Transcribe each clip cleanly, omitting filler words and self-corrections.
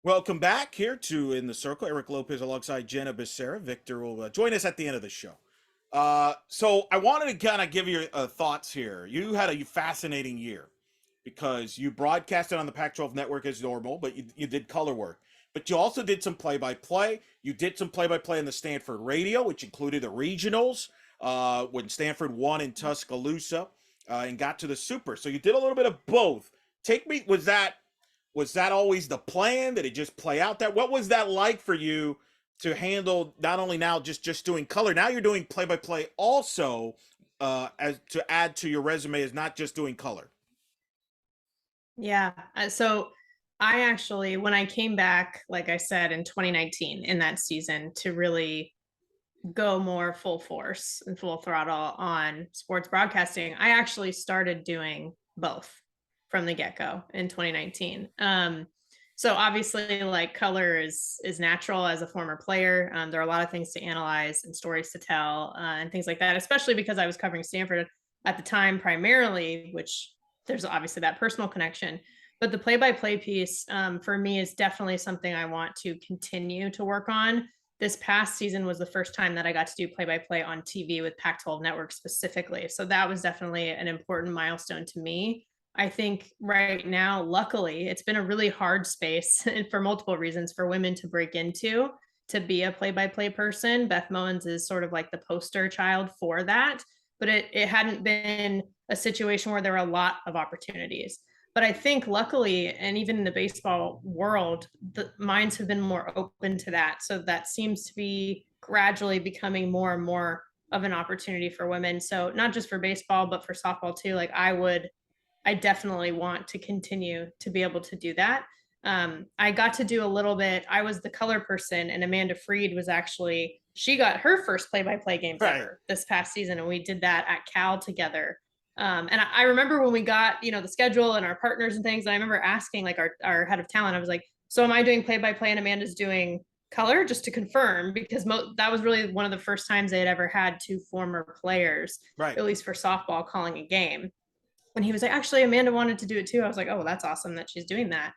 Welcome back here to In the Circle. Eric Lopez alongside Jenna Becerra. Victor will join us at the end of the show. So I wanted to kind of give you thoughts here. You had a fascinating year because you broadcasted on the Pac-12 network as normal, but you did color work. But you also did some play-by-play. You did some play-by-play in the Stanford radio, which included the regionals when Stanford won in Tuscaloosa and got to the Super. So you did a little bit of both. Take me, was that always the plan? Did it just play out that? What was that like for you to handle not only now just doing color, now you're doing play by play also as to add to your resume as not just doing color. Yeah. So I actually, when I came back, like I said, in 2019 in that season to really go more full force and full throttle on sports broadcasting, I actually started doing both from the get go in 2019. So obviously, like color is natural as a former player. There are a lot of things to analyze and stories to tell and things like that, especially because I was covering Stanford at the time primarily, which there's obviously that personal connection. But the play-by-play piece for me is definitely something I want to continue to work on. This past season was the first time that I got to do play-by-play on TV with Pac-12 Network specifically. So that was definitely an important milestone to me. I think right now, luckily, it's been a really hard space and for multiple reasons for women to break into to be a play-by-play person. Beth Mowins is sort of like the poster child for that, but it hadn't been a situation where there were a lot of opportunities. But I think luckily, and even in the baseball world, the minds have been more open to that. So that seems to be gradually becoming more and more of an opportunity for women. So not just for baseball, but for softball too. Like I definitely want to continue to be able to do that. I got to do a little bit. I was the color person, and Amanda Freed was actually, she got her first play by play games Right. ever this past season. And we did that at Cal together. And I remember when we got, the schedule and our partners and things, and I remember asking like our head of talent, I was like, so am I doing play by play and Amanda's doing color, just to confirm, because that was really one of the first times they had ever had two former players, Right. at least for softball, calling a game. And he was like, actually, Amanda wanted to do it too. I was like, oh, well, that's awesome that she's doing that.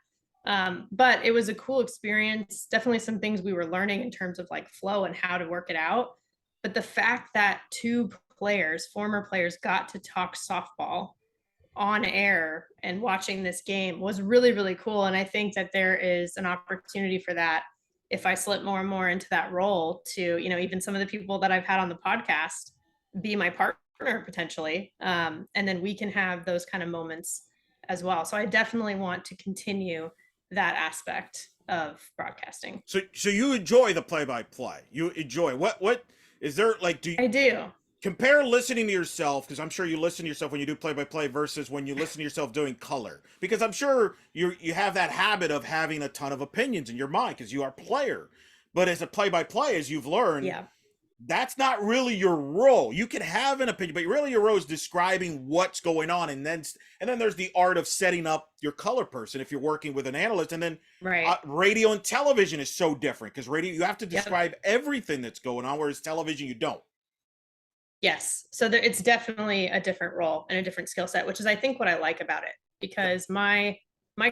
But it was a cool experience. Definitely some things we were learning in terms of like flow and how to work it out. But the fact that two players, former players, got to talk softball on air and watching this game was really, really cool. And I think that there is an opportunity for that if I slip more and more into that role to, even some of the people that I've had on the podcast be my partner potentially. And then we can have those kind of moments as well. So I definitely want to continue that aspect of broadcasting. So you enjoy the play by play. You enjoy what is there like do you I do. compare listening to yourself, because I'm sure you listen to yourself when you do play by play versus when you listen to yourself doing color, because I'm sure you have that habit of having a ton of opinions in your mind because you are a player, but as a play by play, as you've learned, Yeah. that's not really your role. You can have an opinion, but really your role is describing what's going on, and then there's the art of setting up your color person if you're working with an analyst, and then Right. radio and television is so different because radio you have to Yep. describe everything that's going on, whereas television you don't. Yes. So it's definitely a different role and a different skill set, which is I think what I like about it, because my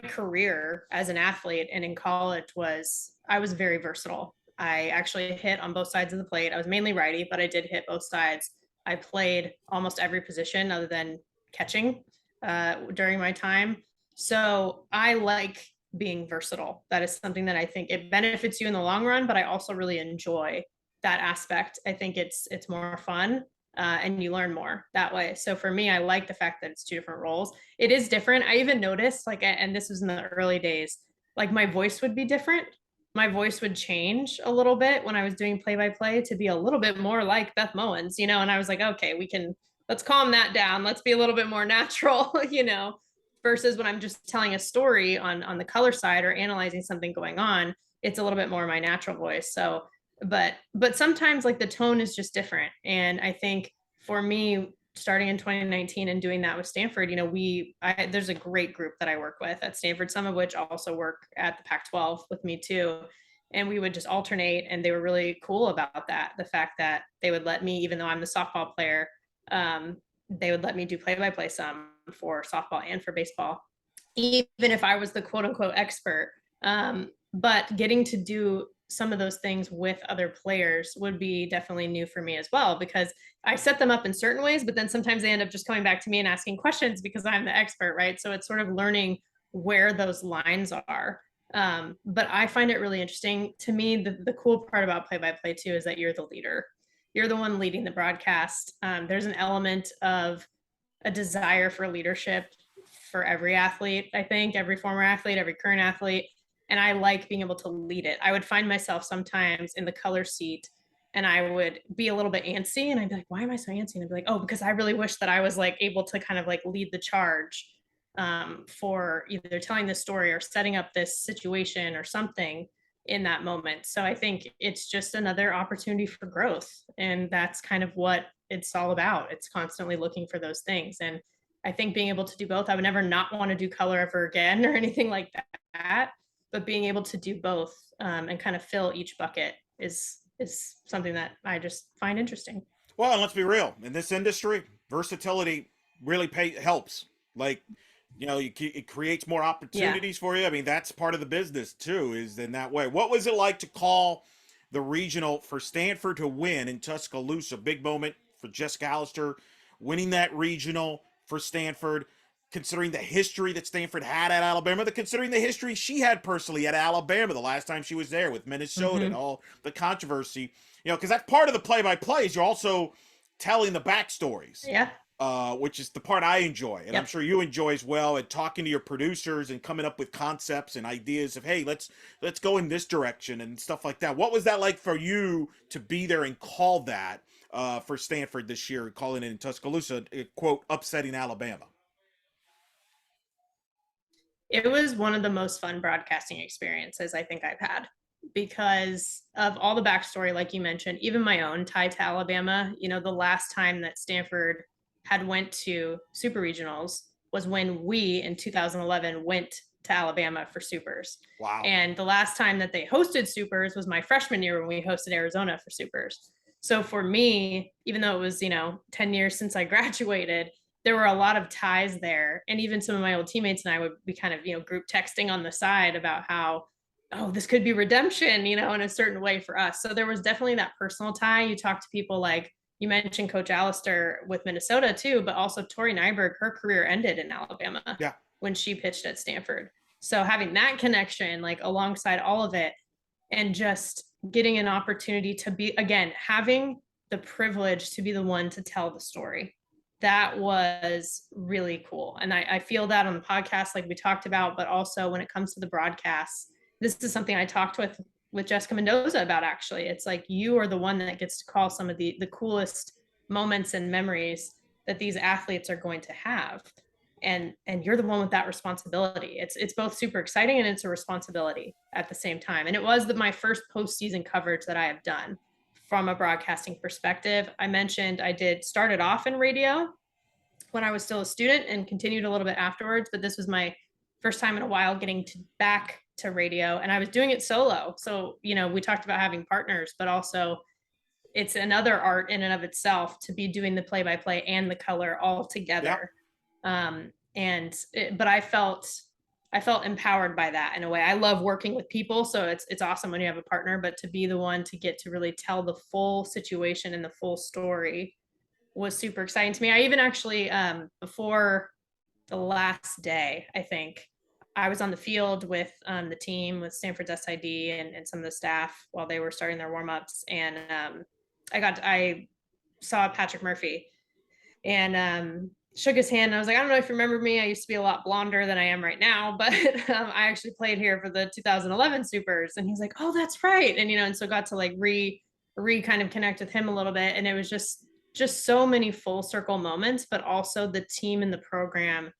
career as an athlete and in college was I was very versatile. I actually hit on both sides of the plate. I was mainly righty, but I did hit both sides. I played almost every position other than catching during my time. So I like being versatile. That is something that I think it benefits you in the long run, but I also really enjoy that aspect. I think it's more fun and you learn more that way. So for me, I like the fact that it's two different roles. It is different. I even noticed, like, and this was in the early days, like my voice would be different. My voice would change a little bit when I was doing play by play to be a little bit more like Beth Mowins, and I was like, okay, let's calm that down. Let's be a little bit more natural, versus when I'm just telling a story on the color side or analyzing something going on, it's a little bit more my natural voice. So but sometimes like the tone is just different, and I think for me starting in 2019 and doing that with Stanford, there's a great group that I work with at Stanford, some of which also work at the Pac-12 with me too, and we would just alternate, and they were really cool about that, the fact that they would let me, even though I'm the softball player, they would let me do play-by-play some for softball and for baseball, even if I was the quote unquote expert. But getting to do some of those things with other players would be definitely new for me as well, because I set them up in certain ways, but then sometimes they end up just coming back to me and asking questions because I'm the expert, right? So it's sort of learning where those lines are. But I find it really interesting. To me, the cool part about play-by-play too is that you're the leader. You're the one leading the broadcast. There's an element of a desire for leadership for every athlete, I think, every former athlete, every current athlete. And I like being able to lead it. I would find myself sometimes in the color seat and I would be a little bit antsy and I'd be like, why am I so antsy? And I'd be like, oh, because I really wish that I was like able to kind of like lead the charge for either telling this story or setting up this situation or something in that moment. So I think it's just another opportunity for growth. And that's kind of what it's all about. It's constantly looking for those things. And I think being able to do both, I would never not want to do color ever again or anything like that. But being able to do both and kind of fill each bucket is something that I just find interesting. Well, and let's be real. In this industry, versatility really helps. Like, it creates more Yeah. opportunities for you. I mean, that's part of the business too, is in that way. What was it like to call the regional for Stanford to win in Tuscaloosa? Big moment for Jessica Allister winning that regional for Stanford, considering the history that Stanford had at Alabama, considering the history she had personally at Alabama the last time she was there with Minnesota and all the controversy. Because that's part of the play-by-plays. You're also telling the backstories, Yeah. which is the part I enjoy, and I'm Yep. sure you enjoy as well. And talking to your producers and coming up with concepts and ideas of, hey, let's go in this direction and stuff like that. What was that like for you to be there and call that for Stanford this year, calling it in Tuscaloosa, quote, upsetting Alabama? It was one of the most fun broadcasting experiences I think I've had because of all the backstory, like you mentioned, even my own tie to Alabama. The last time that Stanford had went to super regionals was when we in 2011 went to Alabama for supers. Wow. And the last time that they hosted supers was my freshman year when we hosted Arizona for supers. So for me, even though it was, 10 years since I graduated, there were a lot of ties there. And even some of my old teammates and I would be kind of, group texting on the side about how, oh, this could be redemption, in a certain way for us. So there was definitely that personal tie. You talk to people like you mentioned Coach Allister with Minnesota too, but also Tori Nyberg, her career ended in Alabama Yeah. when she pitched at Stanford. So having that connection, like alongside all of it, and just getting an opportunity to be, again, having the privilege to be the one to tell the story, that was really cool. And I feel that on the podcast, like we talked about, but also when it comes to the broadcasts, this is something I talked with Jessica Mendoza about. Actually, it's like you are the one that gets to call some of the coolest moments and memories that these athletes are going to have, and you're the one with that responsibility. It's both super exciting and it's a responsibility at the same time. And it was my first postseason coverage that I have done from a broadcasting perspective. I mentioned I started off in radio when I was still a student and continued a little bit afterwards, but this was my first time in a while getting back to radio, and I was doing it solo. So, we talked about having partners, but also it's another art in and of itself to be doing the play-by-play and the color all Yeah. together. But I felt empowered by that in a way. I love working with people, so it's awesome when you have a partner, but to be the one to get to really tell the full situation and the full story was super exciting to me. I even actually, before the last day, I think I was on the field with the team, with Stanford's SID and some of the staff while they were starting their warm-ups. And I saw Patrick Murphy and shook his hand. And I was like, I don't know if you remember me. I used to be a lot blonder than I am right now, but I actually played here for the 2011 Supers. And he's like, oh, that's right. And so got to like re kind of connect with him a little bit. And it was just so many full circle moments, but also the team and the program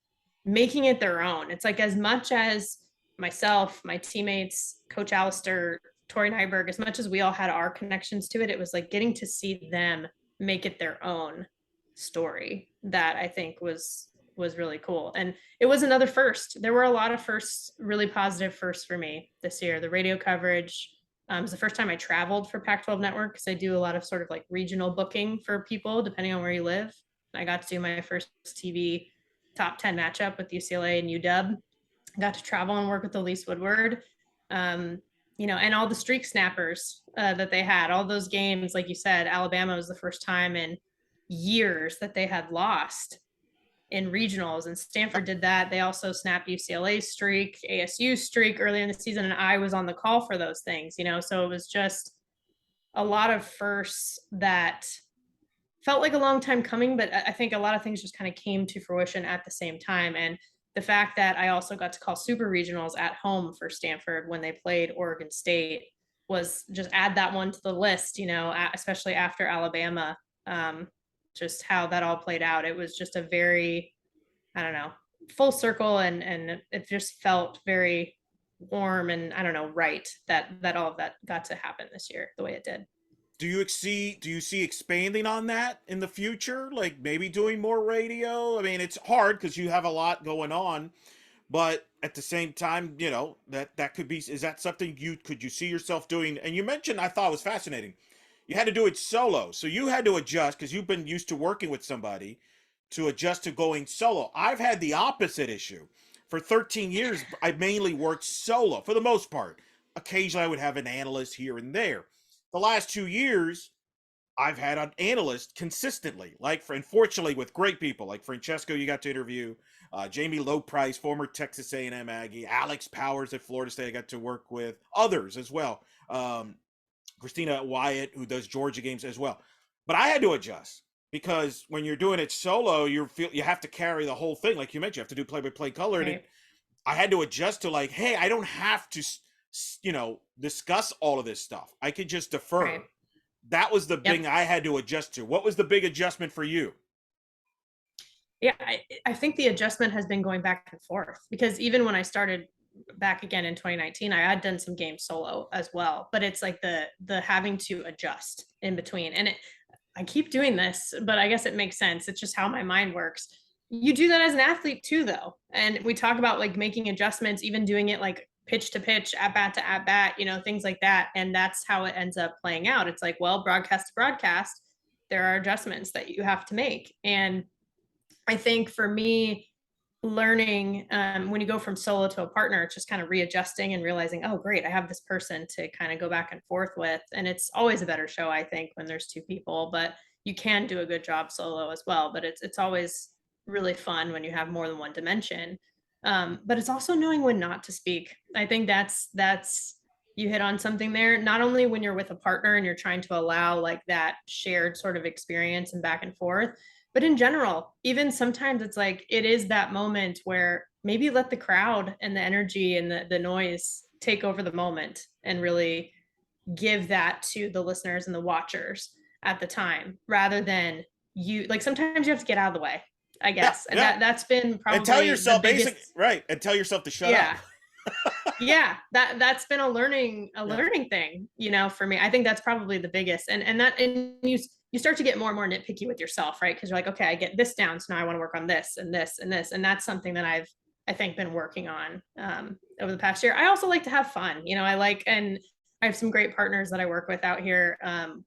making it their own. It's like as much as myself, my teammates, Coach Allister, Tori Nyberg, as much as we all had our connections to it, it was like getting to see them make it their own story that I think was really cool. And it was another first. There were a lot of firsts, really positive firsts for me this year. The radio coverage, it was the first time I traveled for Pac-12 Network because I do a lot of sort of like regional booking for people depending on where you live. I got to do my first TV top 10 matchup with UCLA and UW. I got to travel and work with Elise Woodward. And all the streak snappers that they had, all those games, like you said, Alabama was the first time in years that they had lost in regionals, and Stanford did that. They also snapped UCLA's streak, ASU streak earlier in the season, and I was on the call for those things, so it was just a lot of firsts that felt like a long time coming, but I think a lot of things just kind of came to fruition at the same time. And the fact that I also got to call super regionals at home for Stanford when they played Oregon State was just add that one to the list, especially after Alabama. Just how that all played out. It was just a very, I don't know, full circle, and it just felt very warm and, I don't know, right that all of that got to happen this year the way it did. Do you see expanding on that in the future? Like maybe doing more radio? I mean, it's hard because you have a lot going on, but at the same time, that could be, is that something you see yourself doing? And you mentioned, I thought it was fascinating, you had to do it solo. So you had to adjust because you've been used to working with somebody to adjust to going solo. I've had the opposite issue. For 13 years, I mainly worked solo for the most part. Occasionally, I would have an analyst here and there. The last 2 years, I've had an analyst consistently, unfortunately, with great people like Francesco, you got to interview, Jamie Loprice, former Texas A&M Aggie, Alex Powers at Florida State, I got to work with others as well. Christina Wyatt, who does Georgia games as well. But I had to adjust because when you're doing it solo, you have to carry the whole thing. Like you mentioned, you have to do play-by-play color. Right. And I had to adjust to hey, I don't have to, discuss all of this stuff. I could just defer. Right. That was the Yep. thing I had to adjust to. What was the big adjustment for you? Yeah, I think the adjustment has been going back and forth, because even when I started back again in 2019, I had done some games solo as well, but it's like the having to adjust in between. And I keep doing this, but I guess it makes sense. It's just how my mind works. You do that as an athlete too, though. And we talk about like making adjustments, even doing it like pitch to pitch, at bat to at bat, things like that. And that's how it ends up playing out. It's like, well, broadcast to broadcast, there are adjustments that you have to make. And I think for me, learning when you go from solo to a partner, it's just kind of readjusting and realizing, oh, great, I have this person to kind of go back and forth with. And it's always a better show, I think, when there's two people, but you can do a good job solo as well. But it's always really fun when you have more than one dimension. But it's also knowing when not to speak. I think that's you hit on something there. Not only when you're with a partner and you're trying to allow like that shared sort of experience and back and forth, but in general, even sometimes it's like it is that moment where maybe let the crowd and the energy and the noise take over the moment and really give that to the listeners and the watchers at the time, rather than you. Like sometimes you have to get out of the way, I guess. Yeah, And yeah. that's been probably And tell yourself the biggest, basic, right? And tell yourself to shut yeah. up. Yeah, that's been a learning Yeah. thing, for me. I think that's probably the biggest. And you start to get more and more nitpicky with yourself, right? Because you're like, okay, I get this down, so now I want to work on this and this and this. And that's something that I think been working on over the past year. I also like to have fun. And I have some great partners that I work with out here,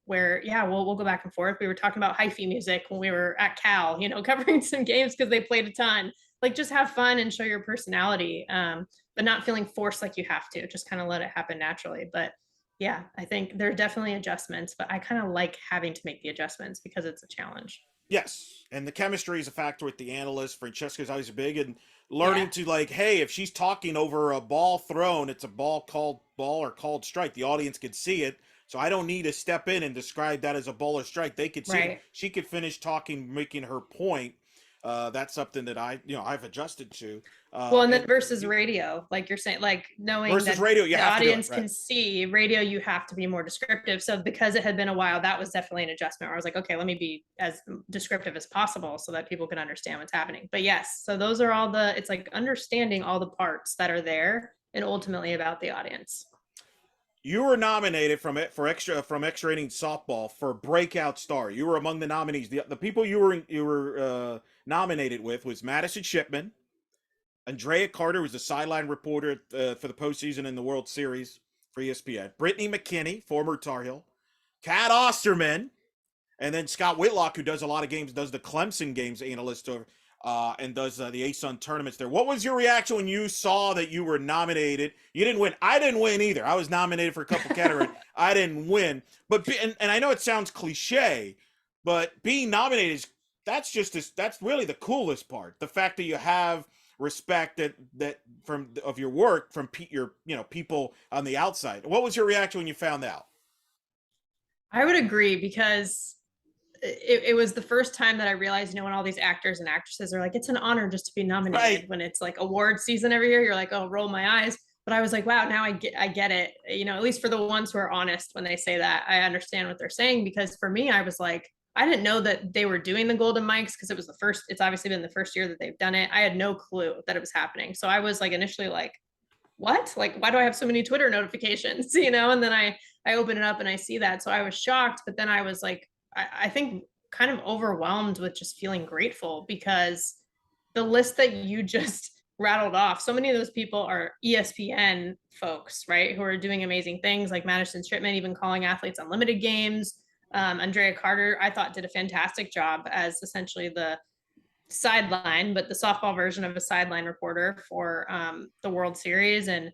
where yeah, we'll go back and forth. We were talking about hyphy music when we were at Cal, covering some games because they played a ton. Like just have fun and show your personality, but not feeling forced like you have to. Just kind of let it happen naturally. But yeah, I think there are definitely adjustments, but I kind of like having to make the adjustments because it's a challenge. Yes, and the chemistry is a factor with the analyst. Francesca's always big, and Yeah. learning to hey, if she's talking over a ball thrown, it's a ball called ball or called strike. The audience could see it, so I don't need to step in and describe that as a ball or strike. They could see it. Right. She could finish talking, making her point. That's something that I've adjusted to. Well, and then And versus radio, like you're saying, like knowing versus that radio, you the have to do it audience right. can see radio, you have to be more descriptive. So because it had been a while, that was definitely an adjustment where I was like, okay, let me be as descriptive as possible so that people can understand what's happening. But yes, so those are it's like understanding all the parts that are there and ultimately about the audience. You were nominated from Extra Innings Softball for Breakout Star. You were among the nominees. The people you were nominated with was Madison Shipman, Andrea Carter was the sideline reporter for the postseason in the World Series for ESPN, Brittany McKinney, former Tar Heel, Kat Osterman, and then Scott Whitlock, who does a lot of games, does the Clemson games analyst over. and does the ASUN tournaments there. What was your reaction when you saw that you were nominated? You didn't win. I didn't win either. I was nominated for a couple categories. I didn't win. But and I know it sounds cliche, but being nominated is that's really the coolest part. The fact that you have respect that from of your work from your people on the outside. What was your reaction when you found out? I would agree because it was the first time that I realized, when all these actors and actresses are like, it's an honor just to be nominated. Right. When it's like award season every year, you're like, oh, roll my eyes. But I was like, wow, now I get it. At least for the ones who are honest when they say that, I understand what they're saying. Because for me, I was like, I didn't know that they were doing the Golden Mics because it's obviously been the first year that they've done it. I had no clue that it was happening. So I was like initially like, what? Like, why do I have so many Twitter notifications? And then I open it up and I see that. So I was shocked, but then I was like, I think kind of overwhelmed with just feeling grateful because the list that you just rattled off, so many of those people are ESPN folks, right? Who are doing amazing things like Madison Shipman, even calling Athletes Unlimited games. Andrea Carter, I thought, did a fantastic job as essentially the sideline, but the softball version of a sideline reporter for the World Series. And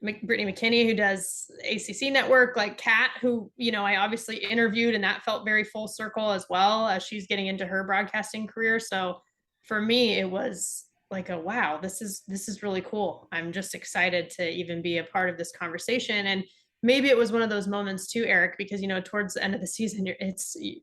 Brittany McKinney, who does ACC Network, like Kat, who I obviously interviewed, and that felt very full circle as well as she's getting into her broadcasting career. So for me, it was like, a wow, this is really cool. I'm just excited to even be a part of this conversation. And maybe it was one of those moments too, Eric, because towards the end of the season,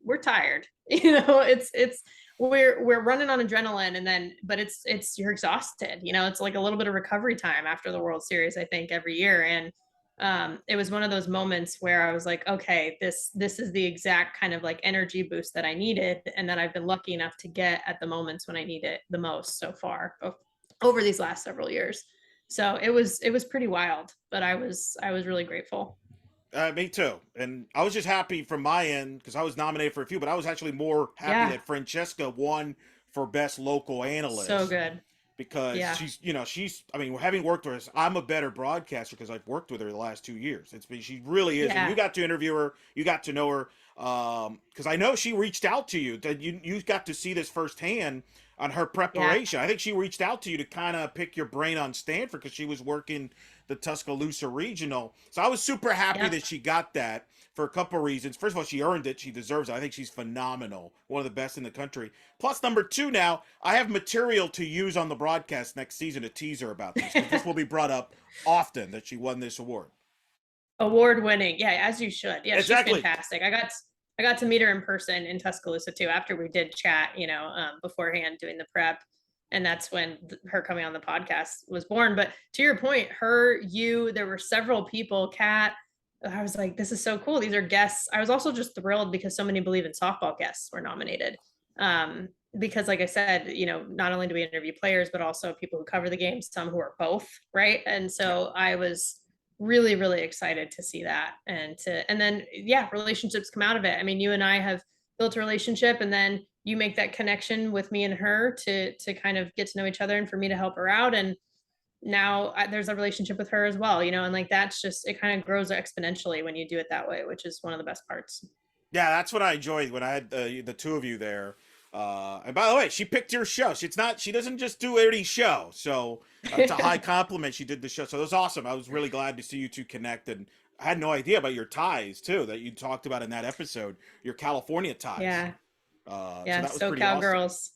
we're tired. It's we're running on adrenaline, and then but it's you're exhausted. It's like a little bit of recovery time after the World Series, I think, every year. And it was one of those moments where I was like, okay, this is the exact kind of like energy boost that I needed, and that I've been lucky enough to get at the moments when I need it the most so far over these last several years. So it was pretty wild, but I was really grateful. Me too. And I was just happy from my end because I was nominated for a few, but I was actually more happy Yeah, that Francesca won for best local so analyst good. because Yeah, I mean, having worked with her, I'm a better broadcaster because I've worked with her the last 2 years. She really is. And you yeah, got to interview her, you got to know her. Because I know she reached out to you that you got to see this firsthand on her yeah, preparation. I think she reached out to you to kind of pick your brain on Stanford because she was working the Tuscaloosa regional. So I was super happy yeah. that she got that for a couple of reasons. First of all, she earned it. She deserves it. I think she's phenomenal. One of the best in the country. Plus, number two, now I have material to use on the broadcast next season to tease her about this because this will be brought up often that she won this award. Award winning. Yeah, as you should. Yeah, she's Exactly. fantastic. I got to meet her in person in Tuscaloosa too after we did chat, beforehand doing the prep. And that's when her coming on the podcast was born. But to your point, there were several people, Kat, I was like, this is so cool. These are guests. I was also just thrilled because so many Believe in Softball guests were nominated. Because like I said, not only do we interview players, but also people who cover the game, some who are both, right? And Yeah. so I was really, really excited to see that. And then yeah, relationships come out of it. I mean, you and I have built a relationship, and then you make that connection with me and her to kind of get to know each other and for me to help her out. And now there's a relationship with her as well, and like that's just, it kind of grows exponentially when you do it that way, which is one of the best parts. Yeah, that's what I enjoyed when I had the two of you there. And by the way, she picked your show. She doesn't just do any show. So it's a high compliment. She did the show. So it was awesome. I was really glad to see you two connect. And I had no idea about your ties too that you talked about in that episode, your California ties. Yeah, So yeah, that was pretty SoCal awesome. girls.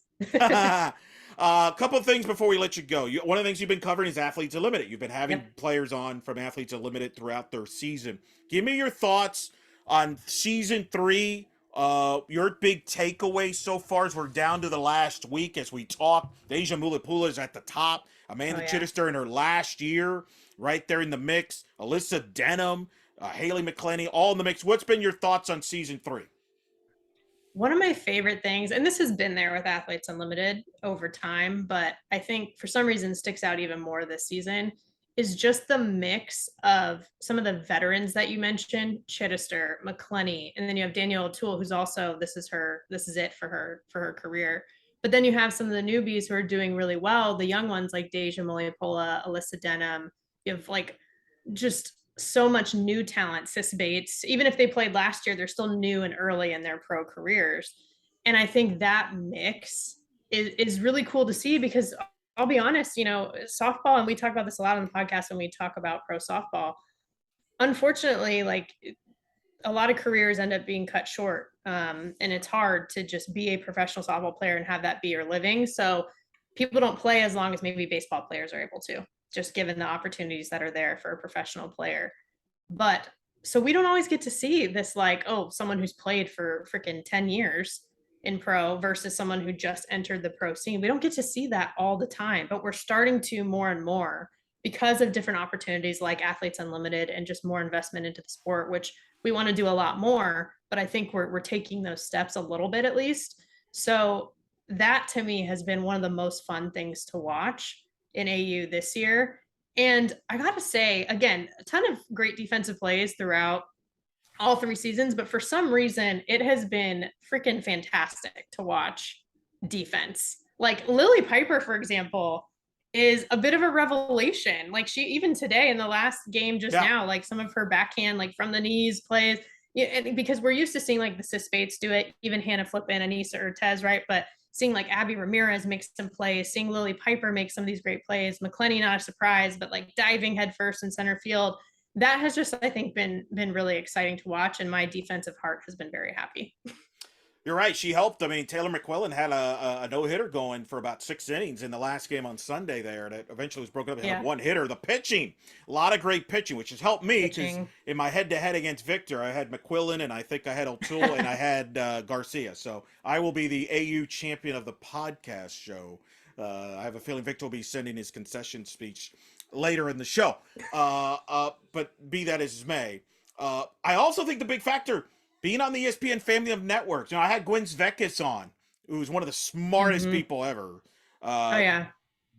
A couple of things before we let you go. One of the things you've been covering is Athletes Unlimited. You've been having Yep. players on from Athletes Unlimited throughout their season. Give me your thoughts on season three. Your big takeaway so far as we're down to the last week as we talk. Deja Mulipula is at the top. Oh Amanda yeah. Chittister in her last year, right there in the mix. Alyssa Denham, Haley McClenny, all in the mix. What's been your thoughts on season three? One of my favorite things, and this has been there with Athletes Unlimited over time, but I think for some reason sticks out even more this season, is just the mix of some of the veterans that you mentioned, Chittister, McClenny, and then you have Danielle O'Toole, who's also, this is it for her career. But then you have some of the newbies who are doing really well, the young ones like Deja Molepola, Alyssa Denham. You have like just so much new talent. Sis Bates, even if they played last year, they're still new and early in their pro careers. And I think that mix is really cool to see, because I'll be honest, softball, and we talk about this a lot on the podcast when we talk about pro softball. Unfortunately, like, a lot of careers end up being cut short. And it's hard to just be a professional softball player and have that be your living. So people don't play as long as maybe baseball players are able to, just given the opportunities that are there for a professional player. But so we don't always get to see this, like, oh, someone who's played for freaking 10 years in pro versus someone who just entered the pro scene. We don't get to see that all the time, but we're starting to more and more, because of different opportunities like Athletes Unlimited and just more investment into the sport, which we want to do a lot more. But I think we're taking those steps a little bit, at least. So that to me has been one of the most fun things to watch in AU this year. And I got to say, again, a ton of great defensive plays throughout all 3 seasons, but for some reason, it has been freaking fantastic to watch defense. Like Lily Piper, for example, is a bit of a revelation. Like, she, even today in the last game just Yeah. now, like some of her backhand, like from the knees plays, and because we're used to seeing like the Sis Bates do it, even Hannah Flippin, Anissa Ortez, right? But seeing like Abby Ramirez make some plays, seeing Lily Piper make some of these great plays, McClenny, not a surprise, but like diving headfirst in center field, that has just, I think, been really exciting to watch, and my defensive heart has been very happy. You're right. She helped. I mean, Taylor McQuillan had a no-hitter going for about 6 innings in the last game on Sunday there that eventually was broken up. They had Yeah. a one-hitter. The pitching, a lot of great pitching, which has helped me because Pitching. in my head-to-head against Victor, I had McQuillan and I think I had O'Toole and I had Garcia. So I will be the AU champion of the podcast show. I have a feeling Victor will be sending his concession speech later in the show. But be that as may. I also think the big factor being on the ESPN family of networks. I had Gwen Zvekis on, who's one of the smartest people ever. Oh yeah.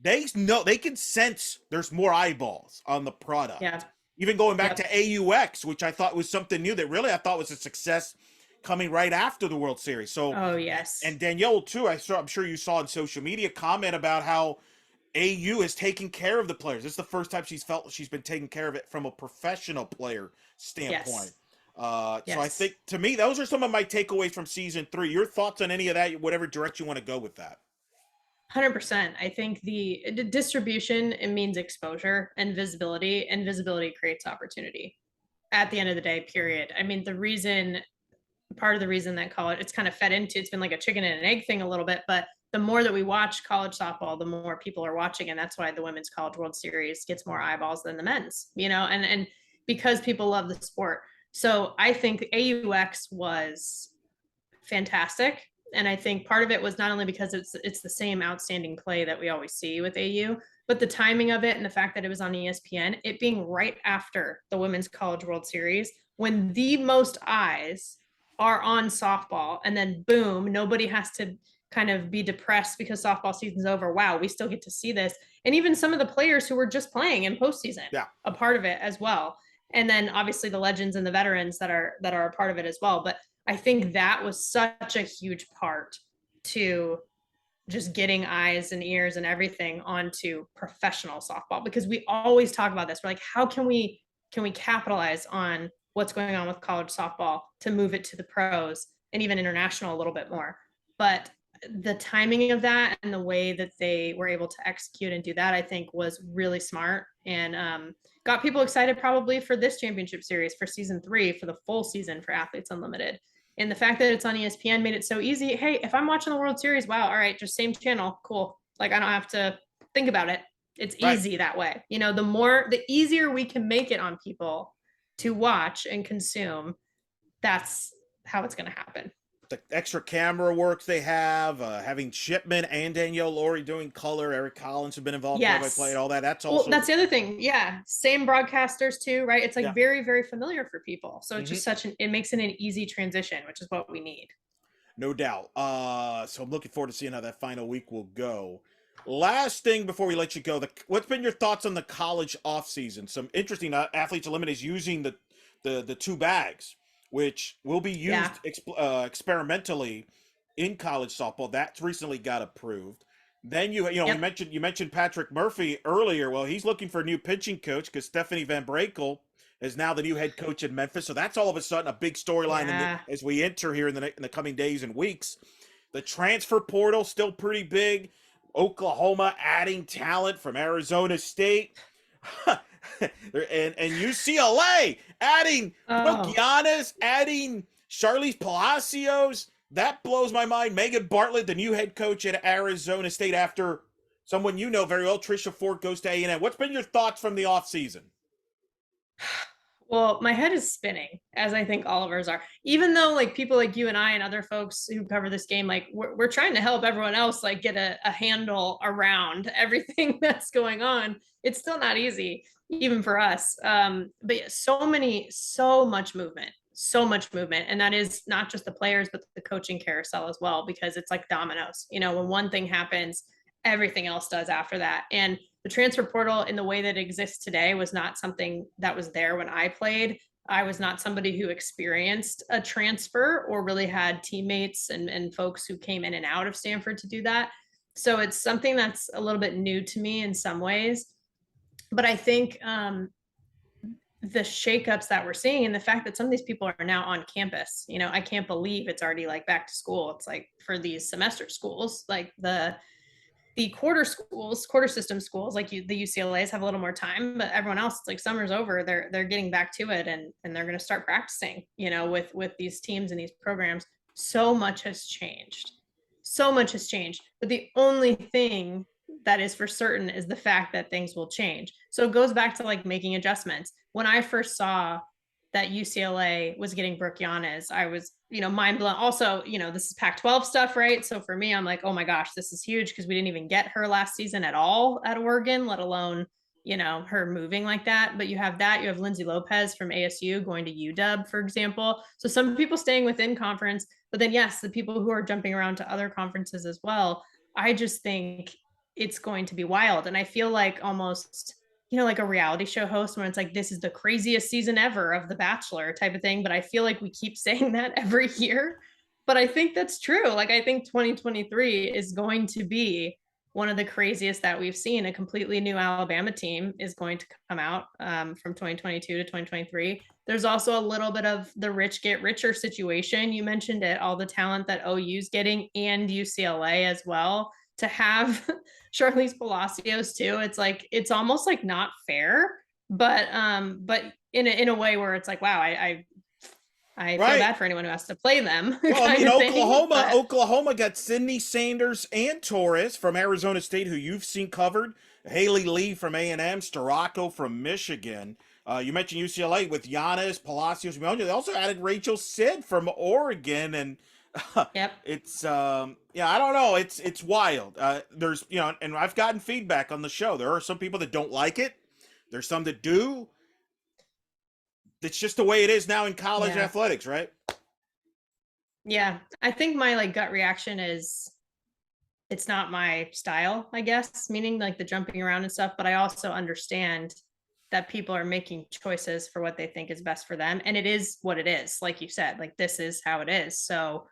They know, they can sense there's more eyeballs on the product. Yeah. Even going back Yep. to AUX, which I thought was something new that really I thought was a success coming right after the World Series. So, Oh yes. and Danielle too, I'm sure you saw on social media comment about how AU is taking care of the players. This is the first time she's felt she's been taking care of it from a professional player standpoint. Yes. So I think, to me, those are some of my takeaways from season 3. Your thoughts on any of that, whatever direction you want to go with that? 100%. I think the distribution, it means exposure and visibility, and visibility creates opportunity at the end of the day, period. I mean, part of the reason that college, it's kind of fed into, it's been like a chicken and an egg thing a little bit, but the more that we watch college softball, the more people are watching. And that's why the Women's College World Series gets more eyeballs than the men's, and because people love the sport. So I think AUX was fantastic. And I think part of it was not only because it's the same outstanding play that we always see with AU, but the timing of it and the fact that it was on ESPN, it being right after the Women's College World Series, when the most eyes are on softball, and then boom, nobody has to kind of be depressed because softball season's over. Wow, we still get to see this. And even some of the players who were just playing in postseason, a part of it as well. And then obviously the legends and the veterans that are a part of it as well. But I think that was such a huge part to just getting eyes and ears and everything onto professional softball, because we always talk about this. We're like, how can we capitalize on what's going on with college softball to move it to the pros and even international a little bit more? But the timing of that and the way that they were able to execute and do that, I think, was really smart, and got people excited probably for this championship series, for season 3, for the full season for Athletes Unlimited. And the fact that it's on ESPN made it so easy. Hey, if I'm watching the World Series, wow, all right, just same channel, cool. Like, I don't have to think about it. It's easy that way. The easier we can make it on people to watch and consume, that's how it's going to happen. The extra camera work they have, having Shipman and Danielle Laurie doing color, Eric Collins have been involved, play, all that. That's also, that's the other thing. Yeah, same broadcasters too, right? It's like very, very familiar for people. So it's just it makes it an easy transition, which is what we need. No doubt. So I'm looking forward to seeing how that final week will go. Last thing before we let you go, what's been your thoughts on the college offseason? Some interesting Athletes Unlimited is using the 2 bags, which will be used experimentally in college softball. That's recently got approved. Then you mentioned Patrick Murphy earlier. Well, he's looking for a new pitching coach because Stephanie Van Brakel is now the new head coach in Memphis. So that's all of a sudden a big storyline as we enter here in the coming days and weeks. The transfer portal still pretty big. Oklahoma adding talent from Arizona State. and UCLA adding Oh, Giannis, adding Charlize Palacios. That blows my mind. Megan Bartlett, the new head coach at Arizona State, after someone you know very well, Trisha Ford, goes to A&M. What's been your thoughts from the offseason? well, my head is spinning, as I think all of ours are. Even though like people like you and I and other folks who cover this game, like we're trying to help everyone else like get a handle around everything that's going on. It's still not easy, even for us. But yeah, so much movement. And that is not just the players, but the coaching carousel as well, because it's like dominoes. You know, when one thing happens, everything else does after that. And the transfer portal in the way that it exists today was not something that was there when I played. I was not somebody who experienced a transfer or really had teammates and folks who came in and out of Stanford to do that. So it's something that's a little bit new to me in some ways. But I think the shakeups that we're seeing and the fact that some of these people are now on campus, you know, I can't believe it's already like back to school. It's like for these semester schools, like the quarter system schools, like the UCLA's have a little more time, but everyone else, it's like summer's over. They're getting back to it, and they're going to start practicing. You know, with these teams and these programs. So much has changed. So much has changed. But the only thing that is for certain is the fact that things will change. So it goes back to like making adjustments. When I first saw that UCLA was getting Brooke Giannis, I was, you know, mind blown. Also, you know, this is Pac-12 stuff, right? So for me, I'm like, oh my gosh, this is huge because we didn't even get her last season at all at Oregon, let alone, you know, her moving like that. But you have that. You have Lindsay Lopez from ASU going to UW, for example. So some people staying within conference, but then yes, the people who are jumping around to other conferences as well. I just think it's going to be wild. And I feel like almost, you know, like a reality show host when it's like, this is the craziest season ever of The Bachelor type of thing. But I feel like we keep saying that every year. But I think that's true. Like, I think 2023 is going to be one of the craziest that we've seen. A completely new Alabama team is going to come out from 2022 to 2023. There's also a little bit of the rich get richer situation. You mentioned it, all the talent that OU's getting and UCLA as well. To have Charlize Palacios too. It's like it's almost like not fair, but in a way where it's like, wow, I feel Right. bad for anyone who has to play them. Well, I Kind mean, of thing. But Oklahoma got Sydney Sanders and Torres from Arizona State, who you've seen covered. Haley Lee from A&M, Storako from Michigan. You mentioned UCLA with Giannis, Palacios. They also added Rachel Sid from Oregon, and yep. it's yeah, I don't know. It's wild. There's and I've gotten feedback on the show. There are some people that don't like it. There's some that do. It's just the way it is now in college Yeah. athletics, right? Yeah. I think my like gut reaction is it's not my style, I guess, meaning like the jumping around and stuff. But I also understand that people are making choices for what they think is best for them. And it is what it is. Like you said, like this is how it is. So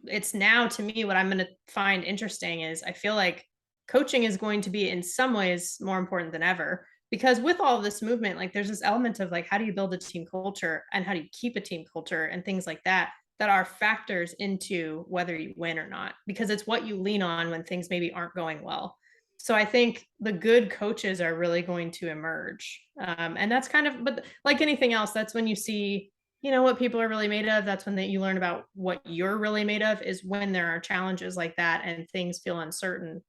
it's now to me what I'm going to find interesting is I feel like coaching is going to be in some ways more important than ever because with all of this movement, like there's this element of like how do you build a team culture and how do you keep a team culture and things like that that are factors into whether you win or not because it's what you lean on when things maybe aren't going well. So I think the good coaches are really going to emerge, and that's kind of, but like anything else, that's when you see, you know, what people are really made of. That's when you learn about what you're really made of is when there are challenges like that and things feel uncertain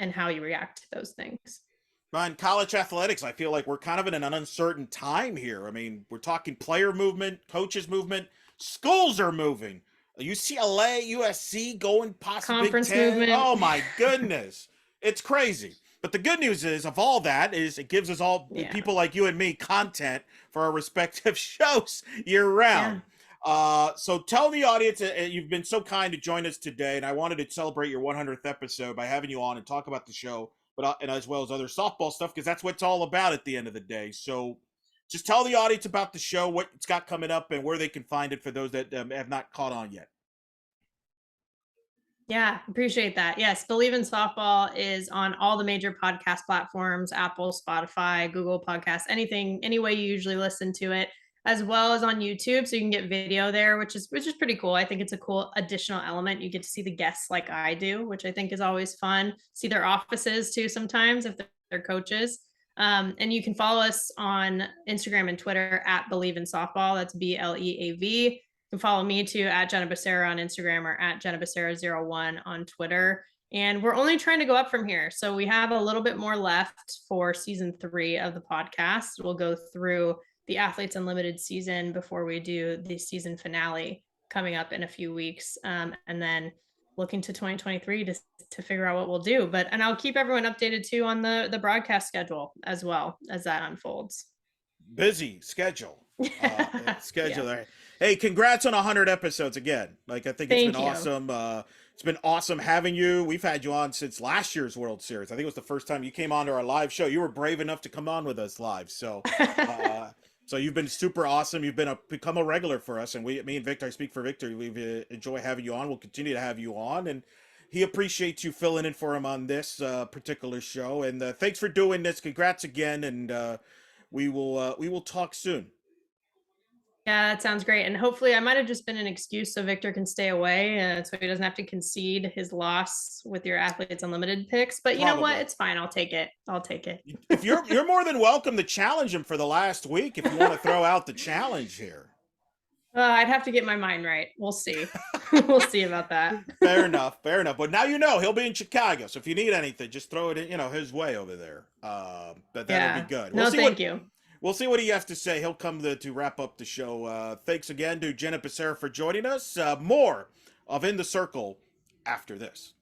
and how you react to those things. In college athletics, I feel like we're kind of in an uncertain time here. I mean, we're talking player movement, coaches movement, schools are moving. UCLA, USC going past Big Conference Ten. movement. Oh my goodness, it's crazy. But the good news is, of all that, is it gives us all Yeah. people like you and me content for our respective shows year Yeah. round. So tell the audience, you've been so kind to join us today, and I wanted to celebrate your 100th episode by having you on and talk about the show, but and as well as other softball stuff because that's what it's all about at the end of the day. So just tell the audience about the show, what it's got coming up, and where they can find it for those that have not caught on yet. Yeah, appreciate that. Yes, Believe in Softball is on all the major podcast platforms, Apple, Spotify, Google Podcasts, anything, any way you usually listen to it. as well as on YouTube. So you can get video there, which is pretty cool. I think it's a cool additional element. You get to see the guests like I do, which I think is always fun. See their offices too sometimes if they're coaches. And you can follow us on Instagram and Twitter at Believe in Softball. That's BLEAV. You can follow me too at Jenna Becerra on Instagram or at Jenna Becerra01 on Twitter. And we're only trying to go up from here. So we have a little bit more left for season 3 of the podcast. We'll go through the Athletes Unlimited season before we do the season finale coming up in a few weeks. And then looking to 2023 to figure out what we'll do. And I'll keep everyone updated too on the broadcast schedule as well as that unfolds. Busy schedule. Schedule Yeah. there. Hey, congrats on 100 episodes again. Like, I think it's Thank been you. awesome. It's been awesome having you. We've had you on since last year's World Series. I think it was the first time you came on to our live show. You were brave enough to come on with us live. So, so you've been super awesome. You've become a regular for us, and me and Victor, I speak for Victor. We enjoy having you on. We'll continue to have you on, and he appreciates you filling in for him on this particular show. And thanks for doing this. Congrats again, and we will talk soon. Yeah, that sounds great. And hopefully I might have just been an excuse so Victor can stay away so he doesn't have to concede his loss with your Athletes Unlimited picks. But you know what? Probably. It's fine. I'll take it. I'll take it. If you're more than welcome to challenge him for the last week if you want to throw out the challenge here. I'd have to get my mind right. We'll see. We'll see about that. Fair enough. But now you know he'll be in Chicago. So if you need anything, just throw it in, his way over there. But that'll be good. Thank you. We'll see what he has to say. He'll come to wrap up the show. Thanks again to Jenna Becerra for joining us. More of In the Circle after this.